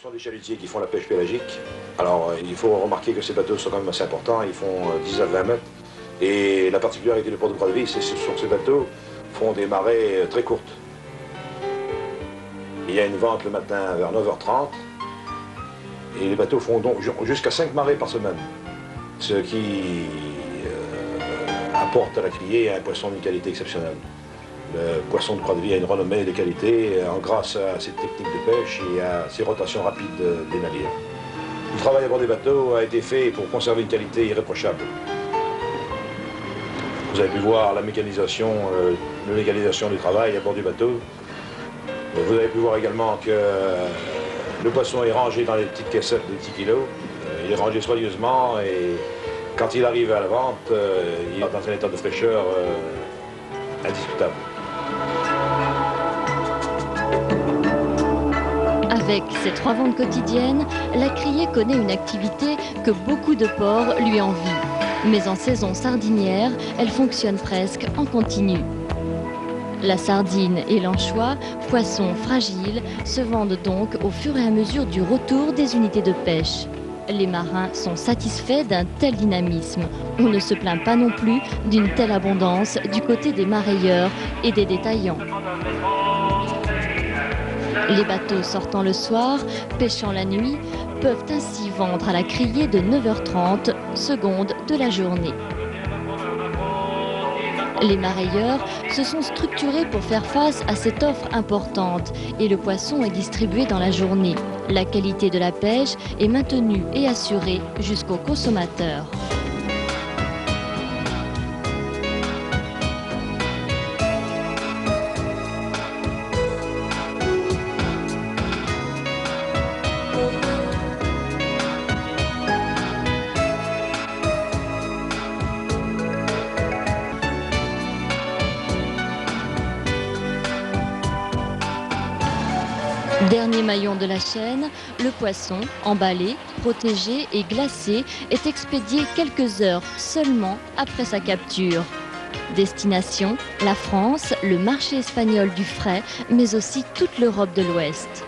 sont des chalutiers qui font la pêche pélagique. Alors, il faut remarquer que ces bateaux sont quand même assez importants. Ils font 10 à 20 mètres. Et la particularité du port de Croix-de-Vie, c'est que sur ces bateaux font des marées très courtes. Il y a une vente le matin vers 9h30. Et les bateaux font donc jusqu'à 5 marées par semaine. Ce qui apporte à la criée un poisson d'une qualité exceptionnelle. Le poisson de Croix-de-Vie a une renommée de qualité grâce à ses techniques de pêche et à ses rotations rapides des navires. Le travail à bord des bateaux a été fait pour conserver une qualité irréprochable. Vous avez pu voir la mécanisation, la légalisation du travail à bord du bateau. Vous avez pu voir également que le poisson est rangé dans les petites caissettes de 10 kg. Il est rangé soigneusement et quand il arrive à la vente, il est dans un état de fraîcheur indiscutable. Avec ses 3 ventes quotidiennes, la criée connaît une activité que beaucoup de ports lui envient. Mais en saison sardinière, elle fonctionne presque en continu. La sardine et l'anchois, poissons fragiles, se vendent donc au fur et à mesure du retour des unités de pêche. Les marins sont satisfaits d'un tel dynamisme. On ne se plaint pas non plus d'une telle abondance du côté des marailleurs et des détaillants. Les bateaux sortant le soir, pêchant la nuit, peuvent ainsi vendre à la criée de 9h30, seconde de la journée. Les marailleurs se sont structurés pour faire face à cette offre importante et le poisson est distribué dans la journée. La qualité de la pêche est maintenue et assurée jusqu'au consommateur. Dernier maillon de la chaîne, le poisson, emballé, protégé et glacé, est expédié quelques heures seulement après sa capture. Destination, la France, le marché espagnol du frais, mais aussi toute l'Europe de l'Ouest.